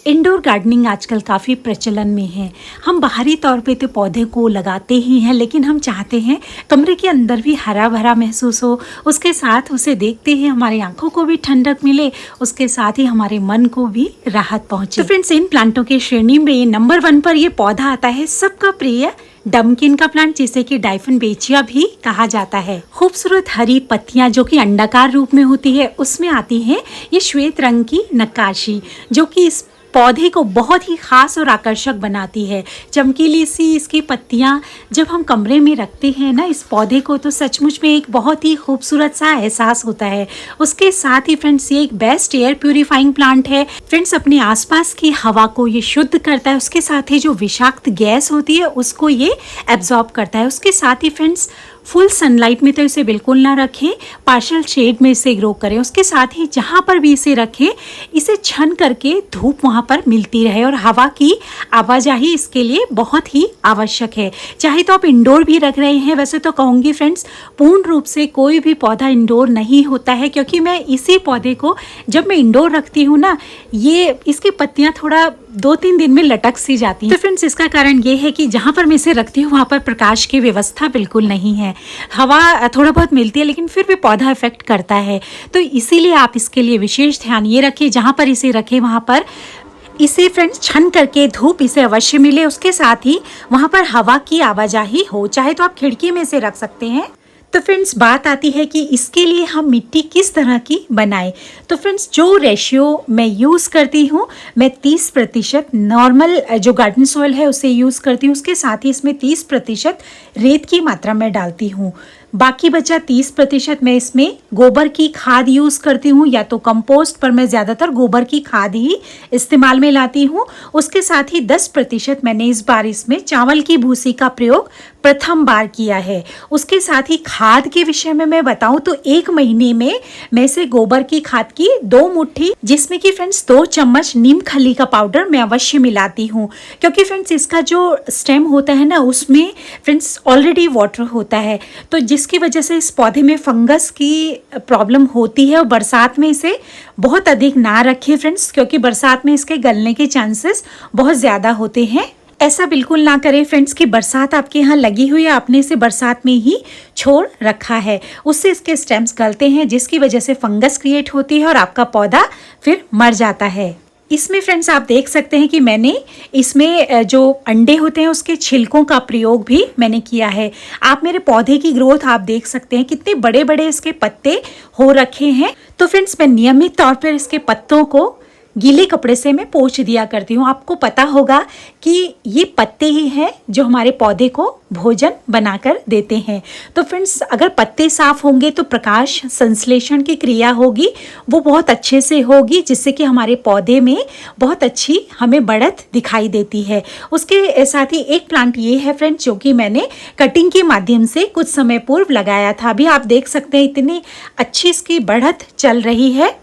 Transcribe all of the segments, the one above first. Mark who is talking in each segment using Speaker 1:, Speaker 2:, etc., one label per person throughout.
Speaker 1: Indoor gardening आजकल काफ़ी प्रचलन में है। हम बाहरी तौर पे तो पौधे को लगाते ही हैं, लेकिन हम चाहते हैं कमरे के अंदर भी हरा भरा महसूस हो। उसके साथ उसे देखते ही हमारी आंखों को भी ठंडक मिले, उसके साथ ही हमारे मन को भी राहत पहुंचे। तो फ्रेंड्स, इन प्लांटों की श्रेणी में नंबर 1 पर ये पौधा आता है सबका प्रिय डमकिन का प्लांट, जिसे कि डायफनबेचिया भी कहा जाता है। खूबसूरत हरी पत्तियां जो कि अंडाकार रूप में होती है, उसमें आती हैं ये श्वेत रंग की नक्काशी, जो कि इस पौधे को बहुत ही खास और आकर्षक बनाती है। चमकीली सी इसकी पत्तियां जब हम कमरे में रखते हैं ना इस पौधे को, तो सचमुच में एक बहुत ही खूबसूरत सा एहसास होता है। उसके साथ ही फ्रेंड्स, ये एक बेस्ट एयर प्यूरिफाइंग प्लांट है। फ्रेंड्स, अपने आसपास की हवा को ये शुद्ध करता है। उसके साथ ही जो विषाक्त गैस होती है उसको ये एब्जॉर्ब करता है। उसके साथ ही फ्रेंड्स, फुल सनलाइट में तो इसे बिल्कुल ना रखें, पार्शियल शेड में इसे ग्रो करें। उसके साथ ही जहाँ पर भी इसे रखें, इसे छन करके धूप वहाँ पर मिलती रहे, और हवा की आवाजाही इसके लिए बहुत ही आवश्यक है। चाहे तो आप इंडोर भी रख रहे हैं, वैसे तो कहूँगी फ्रेंड्स, पूर्ण रूप से कोई भी पौधा इंडोर नहीं होता है, क्योंकि मैं इसी पौधे को जब मैं इंडोर रखती हूँ ना, ये इसकी पत्तियाँ थोड़ा 2-3 दिन में लटक सी जाती हैं। तो फ्रेंड्स, इसका कारण ये है कि जहाँ पर मैं इसे रखती हूँ वहाँ पर प्रकाश की व्यवस्था बिल्कुल नहीं है। हवा थोड़ा बहुत मिलती है, लेकिन फिर भी पौधा इफेक्ट करता है। तो इसीलिए आप इसके लिए विशेष ध्यान ये रखें, जहाँ पर इसे रखें वहाँ पर इसे फ्रेंड्स छन करके धूप इसे अवश्य मिले। उसके साथ ही वहाँ पर हवा की आवाजाही हो। चाहे तो आप खिड़की में इसे रख सकते हैं। तो फ्रेंड्स, बात आती है कि इसके लिए हम मिट्टी किस तरह की बनाएं। तो फ्रेंड्स, जो रेशियो मैं यूज़ करती हूँ, मैं 30% नॉर्मल जो गार्डन सॉइल है उसे यूज़ करती हूँ। उसके साथ ही इसमें 30% रेत की मात्रा में डालती हूँ। बाकी बचा 30% मैं इसमें गोबर की खाद यूज़ करती हूँ, या तो कंपोस्ट, पर मैं ज़्यादातर गोबर की खाद ही इस्तेमाल में लाती हूँ। उसके साथ ही 10% मैंने इस बार इसमें चावल की भूसी का प्रयोग प्रथम बार किया है। उसके साथ ही खाद के विषय में मैं बताऊं तो 1 महीने में मैं इसे गोबर की खाद की 2 मुट्ठी, जिसमें कि फ्रेंड्स 2 चम्मच नीम खली का पाउडर मैं अवश्य मिलाती हूँ, क्योंकि फ्रेंड्स इसका जो स्टेम होता है ना, उसमें फ्रेंड्स ऑलरेडी वाटर होता है, तो जिसकी वजह से इस पौधे में फंगस की प्रॉब्लम होती है। और बरसात में इसे बहुत अधिक ना रखें फ्रेंड्स, क्योंकि बरसात में इसके गलने के चांसेस बहुत ज़्यादा होते हैं। ऐसा बिल्कुल ना करें फ्रेंड्स कि बरसात आपके यहाँ लगी हुई है, आपने इसे बरसात में ही छोड़ रखा है, उससे इसके स्टेम्स गलते हैं, जिसकी वजह से फंगस क्रिएट होती है और आपका पौधा फिर मर जाता है। इसमें फ्रेंड्स, आप देख सकते हैं कि मैंने इसमें जो अंडे होते हैं उसके छिलकों का प्रयोग भी मैंने किया है। आप मेरे पौधे की ग्रोथ आप देख सकते हैं, कितने बड़े बड़े इसके पत्ते हो रखे हैं। तो फ्रेंड्स, मैं नियमित तौर पर इसके पत्तों को गीले कपड़े से मैं पोंछ दिया करती हूँ। आपको पता होगा कि ये पत्ते ही हैं जो हमारे पौधे को भोजन बनाकर देते हैं। तो फ्रेंड्स, अगर पत्ते साफ होंगे तो प्रकाश संश्लेषण की क्रिया होगी, वो बहुत अच्छे से होगी, जिससे कि हमारे पौधे में बहुत अच्छी हमें बढ़त दिखाई देती है। उसके साथ ही एक प्लांट ये है फ्रेंड्स, जो कि मैंने कटिंग के माध्यम से कुछ समय पूर्व लगाया था। अभी आप देख सकते हैं इतनी अच्छी इसकी बढ़त चल रही है।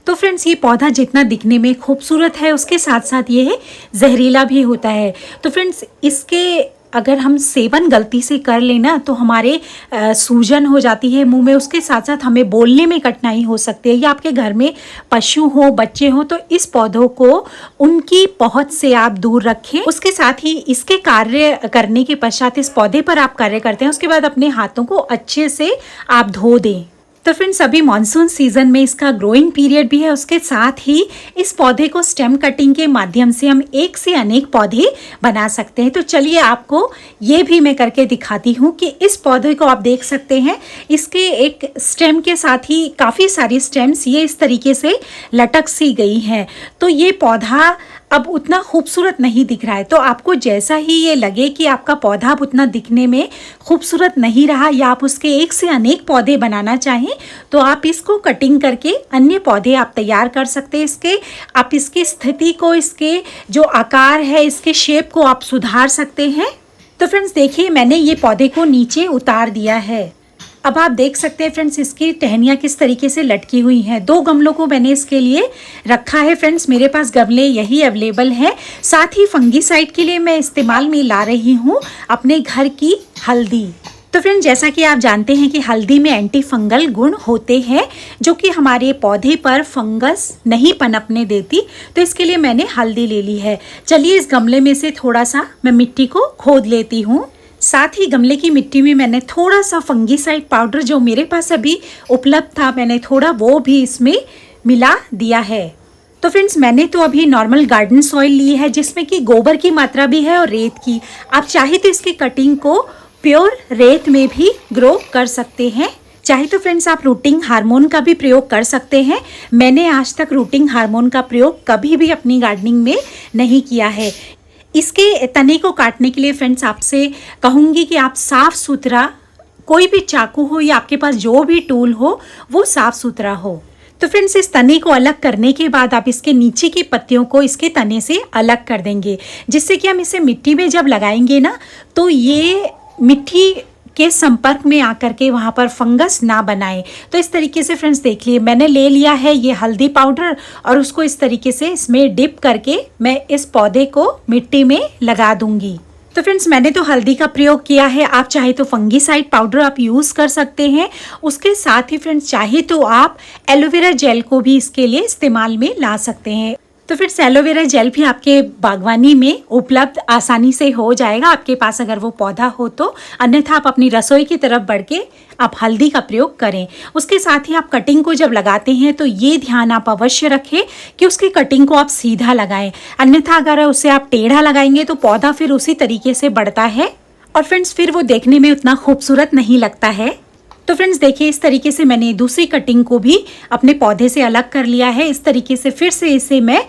Speaker 1: तो फ्रेंड्स, ये पौधा जितना दिखने में खूबसूरत है, उसके साथ साथ ये जहरीला भी होता है। तो फ्रेंड्स, इसके अगर हम सेवन गलती से कर लेना तो हमारे सूजन हो जाती है मुंह में। उसके साथ साथ हमें बोलने में कठिनाई हो सकती है। या आपके घर में पशु हो, बच्चे हो, तो इस पौधों को उनकी पहुंच से आप दूर रखें। उसके साथ ही इसके कार्य करने के पश्चात, इस पौधे पर आप कार्य करते हैं, उसके बाद अपने हाथों को अच्छे से आप धो दें। तो फ्रेंड्स, अभी मानसून सीजन में इसका ग्रोइंग पीरियड भी है। उसके साथ ही इस पौधे को स्टेम कटिंग के माध्यम से हम एक से अनेक पौधे बना सकते हैं। तो चलिए आपको ये भी मैं करके दिखाती हूँ कि इस पौधे को आप देख सकते हैं, इसके एक स्टेम के साथ ही काफ़ी सारी स्टेम्स ये इस तरीके से लटक सी गई हैं। तो ये पौधा अब उतना खूबसूरत नहीं दिख रहा है। तो आपको जैसा ही ये लगे कि आपका पौधा अब उतना दिखने में खूबसूरत नहीं रहा, या आप उसके एक से अनेक पौधे बनाना चाहें, तो आप इसको कटिंग करके अन्य पौधे आप तैयार कर सकते हैं। इसके आप इसकी स्थिति को, इसके जो आकार है, इसके शेप को आप सुधार सकते हैं। तो फ्रेंड्स, देखिए मैंने ये पौधे को नीचे उतार दिया है। अब आप देख सकते हैं फ्रेंड्स, इसकी टहनियाँ किस तरीके से लटकी हुई हैं। 2 गमलों को मैंने इसके लिए रखा है फ्रेंड्स, मेरे पास गमले यही अवेलेबल है। साथ ही फंगीसाइड के लिए मैं इस्तेमाल में ला रही हूँ अपने घर की हल्दी। तो फ्रेंड्स, जैसा कि आप जानते हैं कि हल्दी में एंटी फंगल गुण होते हैं जो कि हमारे पौधे पर फंगस नहीं पनपने देती। तो इसके लिए मैंने हल्दी ले ली है। चलिए इस गमले में से थोड़ा सा मैं मिट्टी को खोद लेती हूँ। साथ ही गमले की मिट्टी में मैंने थोड़ा सा फंगीसाइड पाउडर जो मेरे पास अभी उपलब्ध था, मैंने थोड़ा वो भी इसमें मिला दिया है। तो फ्रेंड्स, मैंने तो अभी नॉर्मल गार्डन सॉइल ली है जिसमें कि गोबर की मात्रा भी है और रेत की। आप चाहे तो इसकी कटिंग को प्योर रेत में भी ग्रो कर सकते हैं। चाहे तो फ्रेंड्स आप रूटिंग हार्मोन का भी प्रयोग कर सकते हैं। मैंने आज तक रूटिंग हार्मोन का प्रयोग कभी भी अपनी गार्डनिंग में नहीं किया है। इसके तने को काटने के लिए फ्रेंड्स आपसे कहूँगी कि आप साफ़ सुथरा कोई भी चाकू हो या आपके पास जो भी टूल हो वो साफ़ सुथरा हो। तो फ्रेंड्स, इस तने को अलग करने के बाद आप इसके नीचे की पत्तियों को इसके तने से अलग कर देंगे, जिससे कि हम इसे मिट्टी में जब लगाएंगे ना तो ये मिट्टी के संपर्क में आकर के वहाँ पर फंगस ना बनाए। तो इस तरीके से फ्रेंड्स देखिए, मैंने ले लिया है ये हल्दी पाउडर और उसको इस तरीके से इसमें डिप करके मैं इस पौधे को मिट्टी में लगा दूंगी। तो फ्रेंड्स, मैंने तो हल्दी का प्रयोग किया है। आप चाहे तो फंगीसाइड पाउडर आप यूज़ कर सकते हैं। उसके साथ ही फ्रेंड्स चाहे तो आप एलोवेरा जेल को भी इसके लिए इस्तेमाल में ला सकते हैं। तो फिर एलोवेरा जेल भी आपके बागवानी में उपलब्ध आसानी से हो जाएगा, आपके पास अगर वो पौधा हो तो। अन्यथा आप अपनी रसोई की तरफ बढ़ के आप हल्दी का प्रयोग करें। उसके साथ ही आप कटिंग को जब लगाते हैं तो ये ध्यान आप अवश्य रखें कि उसकी कटिंग को आप सीधा लगाएं। अन्यथा अगर उसे आप टेढ़ा लगाएंगे तो पौधा फिर उसी तरीके से बढ़ता है और फ्रेंड्स फिर वो देखने में उतना खूबसूरत नहीं लगता है। तो फ्रेंड्स देखिए, इस तरीके से मैंने दूसरी कटिंग को भी अपने पौधे से अलग कर लिया है। इस तरीके से फिर से इसे मैं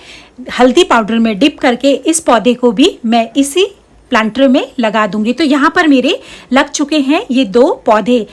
Speaker 1: हल्दी पाउडर में डिप करके इस पौधे को भी मैं इसी प्लांटर में लगा दूंगी। तो यहाँ पर मेरे लग चुके हैं ये 2 पौधे।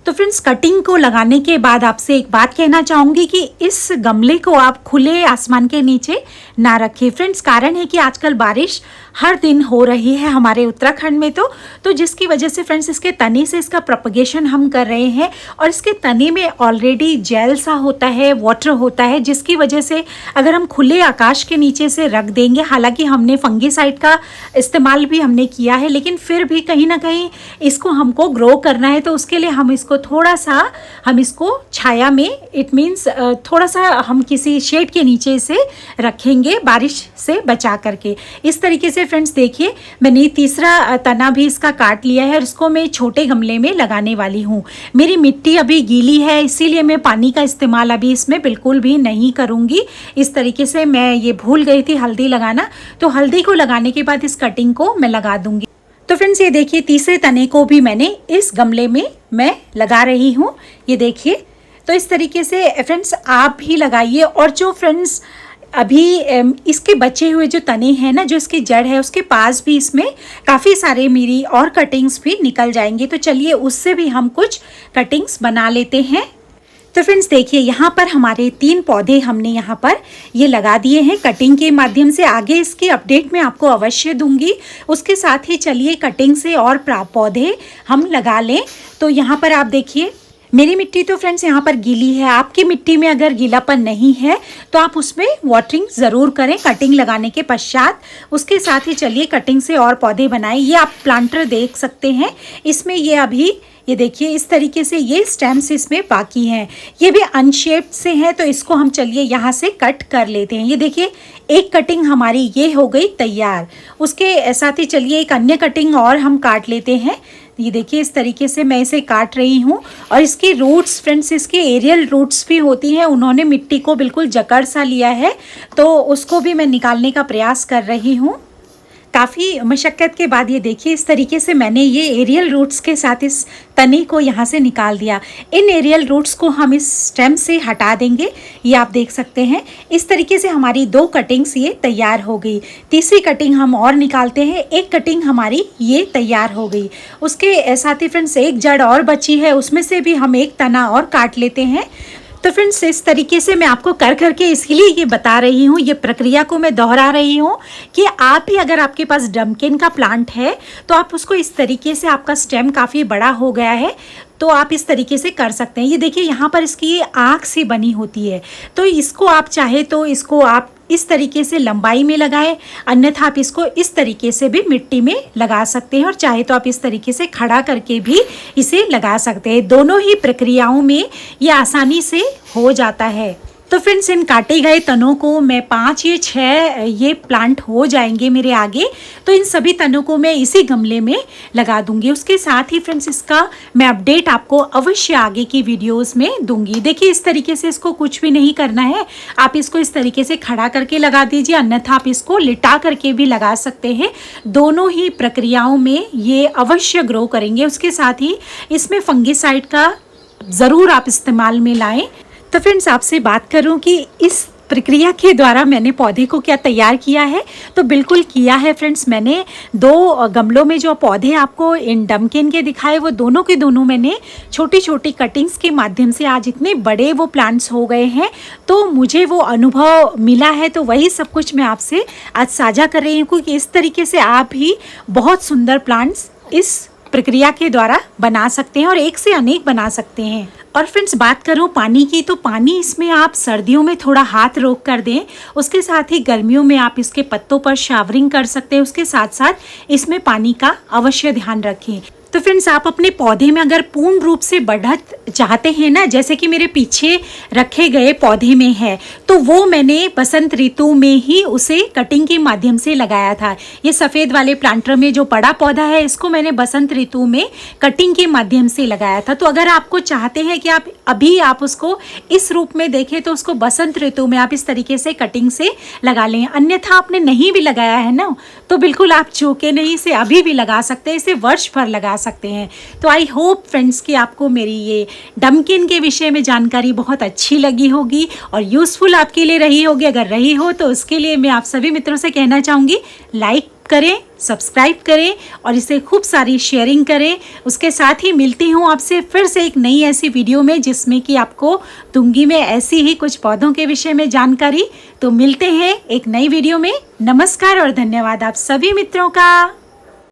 Speaker 1: तो फ्रेंड्स, कटिंग को लगाने के बाद आपसे एक बात कहना चाहूँगी कि इस गमले को आप खुले आसमान के नीचे ना रखें। फ्रेंड्स, कारण है कि आजकल बारिश हर दिन हो रही है हमारे उत्तराखंड में तो जिसकी वजह से फ्रेंड्स इसके तने से इसका प्रोपगेशन हम कर रहे हैं और इसके तने में ऑलरेडी जेल सा होता है, वाटर होता है, जिसकी वजह से अगर हम खुले आकाश के नीचे से रख देंगे, हालांकि हमने फंगीसाइड का इस्तेमाल भी हमने किया है, लेकिन फिर भी कहीं ना कहीं इसको हमको ग्रो करना है। तो उसके लिए हम इसको थोड़ा सा हम इसको छाया में, इट मीन्स थोड़ा सा हम किसी शेड के नीचे से रखेंगे बारिश से बचा करके। इस तरीके से फ्रेंड्स देखिए, मैंने तीसरा तना भी इसका काट लिया है और इसको मैं छोटे गमले में लगाने वाली हूँ। मेरी मिट्टी अभी गीली है, इसीलिए मैं पानी का इस्तेमाल अभी इसमें बिल्कुल भी नहीं करूँगी। इस तरीके से मैं ये भूल गई थी हल्दी लगाना, तो हल्दी को लगाने के बाद इस कटिंग को मैं लगा दूँगी। तो फ्रेंड्स ये देखिए, तीसरे तने को भी मैंने इस गमले में मैं लगा रही हूँ। ये देखिए, तो इस तरीके से फ्रेंड्स आप भी लगाइए। और जो फ्रेंड्स अभी इसके बचे हुए जो तने हैं ना, जो इसकी जड़ है, उसके पास भी इसमें काफ़ी सारे मेरी और कटिंग्स भी निकल जाएंगे। तो चलिए उससे भी हम कुछ कटिंग्स बना लेते हैं। तो फ्रेंड्स देखिए, यहाँ पर हमारे 3 पौधे हमने यहाँ पर ये लगा दिए हैं कटिंग के माध्यम से। आगे इसकी अपडेट मैं आपको अवश्य दूंगी। उसके साथ ही चलिए कटिंग से और पौधे हम लगा लें। तो यहाँ पर आप देखिए, मेरी मिट्टी तो फ्रेंड्स यहाँ पर गीली है। आपकी मिट्टी में अगर गीलापन नहीं है तो आप उसमें वाटरिंग ज़रूर करें कटिंग लगाने के पश्चात। उसके साथ ही चलिए कटिंग से और पौधे बनाएं। ये आप प्लांटर देख सकते हैं, इसमें ये अभी ये देखिए इस तरीके से ये स्टेम्स इसमें बाकी हैं, ये भी अनशेप्ड से हैं। तो इसको हम चलिए यहाँ से कट कर लेते हैं। ये देखिए, एक कटिंग हमारी ये हो गई तैयार। उसके साथ ही चलिए एक अन्य कटिंग और हम काट लेते हैं। ये देखिए, इस तरीके से मैं इसे काट रही हूँ। और इसकी रूट्स फ्रेंड्स, इसके एरियल रूट्स भी होती हैं, उन्होंने मिट्टी को बिल्कुल जकड़ सा लिया है, तो उसको भी मैं निकालने का प्रयास कर रही हूँ। काफ़ी मशक्क़त के बाद ये देखिए, इस तरीके से मैंने ये एरियल रूट्स के साथ इस तने को यहाँ से निकाल दिया। इन एरियल रूट्स को हम इस स्टेम से हटा देंगे। ये आप देख सकते हैं, इस तरीके से हमारी 2 कटिंग्स ये तैयार हो गई। तीसरी कटिंग हम और निकालते हैं। एक कटिंग हमारी ये तैयार हो गई। उसके साथ ही फ्रेंड्स एक जड़ और बची है, उसमें से भी हम एक तना और काट लेते हैं। तो फ्रेंड्स इस तरीके से मैं आपको कर करके इसलिए ये बता रही हूँ, ये प्रक्रिया को मैं दोहरा रही हूँ कि आप भी अगर आपके पास डम्किन का प्लांट है तो आप उसको इस तरीके से, आपका स्टेम काफ़ी बड़ा हो गया है तो आप इस तरीके से कर सकते हैं। ये देखिए, यहाँ पर इसकी ये आँख सी बनी होती है, तो इसको आप चाहे तो इसको आप इस तरीके से लंबाई में लगाएं, अन्यथा आप इसको इस तरीके से भी मिट्टी में लगा सकते हैं और चाहे तो आप इस तरीके से खड़ा करके भी इसे लगा सकते हैं। दोनों ही प्रक्रियाओं में ये आसानी से हो जाता है। तो फ्रेंड्स, इन काटे गए तनों को मैं 5 या 6 ये प्लांट हो जाएंगे मेरे आगे, तो इन सभी तनों को मैं इसी गमले में लगा दूंगी। उसके साथ ही फ्रेंड्स, इसका मैं अपडेट आपको अवश्य आगे की वीडियोस में दूंगी। देखिए, इस तरीके से इसको कुछ भी नहीं करना है, आप इसको इस तरीके से खड़ा करके लगा दीजिए, अन्यथा आप इसको लिटा करके भी लगा सकते हैं। दोनों ही प्रक्रियाओं में ये अवश्य ग्रो करेंगे। उसके साथ ही इसमें फंगिसाइड का ज़रूर आप इस्तेमाल में लाएं। तो फ्रेंड्स, आपसे बात करूं कि इस प्रक्रिया के द्वारा मैंने पौधे को क्या तैयार किया है, तो बिल्कुल किया है फ्रेंड्स। मैंने 2 गमलों में जो पौधे आपको इन डमकिन के दिखाए, वो दोनों के दोनों मैंने छोटी छोटी कटिंग्स के माध्यम से आज इतने बड़े वो प्लांट्स हो गए हैं। तो मुझे वो अनुभव मिला है, तो वही सब कुछ मैं आपसे आज साझा कर रही हूँ कि इस तरीके से आप भी बहुत सुंदर प्लांट्स इस प्रक्रिया के द्वारा बना सकते हैं और एक से अनेक बना सकते हैं। और फ्रेंड्स, बात करूं पानी की, तो पानी इसमें आप सर्दियों में थोड़ा हाथ रोक कर दें। उसके साथ ही गर्मियों में आप इसके पत्तों पर शावरिंग कर सकते हैं। उसके साथ साथ इसमें पानी का अवश्य ध्यान रखें। तो फ्रेंड्स, आप अपने पौधे में अगर पूर्ण रूप से बढ़त चाहते हैं ना, जैसे कि मेरे पीछे रखे गए पौधे में है, तो वो मैंने बसंत ऋतु में ही उसे कटिंग के माध्यम से लगाया था। ये सफ़ेद वाले प्लांटर में जो बड़ा पौधा है, इसको मैंने बसंत ऋतु में कटिंग के माध्यम से लगाया था। तो अगर आपको चाहते हैं कि आप उसको इस रूप में देखें, तो उसको बसंत ऋतु में आप इस तरीके से कटिंग से लगा लें। अन्यथा आपने नहीं भी लगाया है ना, तो बिल्कुल आप चूके नहीं, इसे अभी भी लगा सकते हैं, इसे वर्ष भर लगा सकते हैं। तो आई होप फ्रेंड्स कि आपको मेरी ये डमकिन के विषय में जानकारी बहुत अच्छी लगी होगी और यूज़फुल आपके लिए रही होगी। अगर रही हो तो उसके लिए मैं आप सभी मित्रों से कहना चाहूँगी, लाइक करें, सब्सक्राइब करें और इसे खूब सारी शेयरिंग करें। उसके साथ ही मिलती हूँ आपसे फिर से एक नई ऐसी वीडियो में, जिसमें कि आपको दूंगी मैं ऐसी ही कुछ पौधों के विषय में जानकारी। तो मिलते हैं एक नई वीडियो में। नमस्कार और धन्यवाद आप सभी मित्रों का।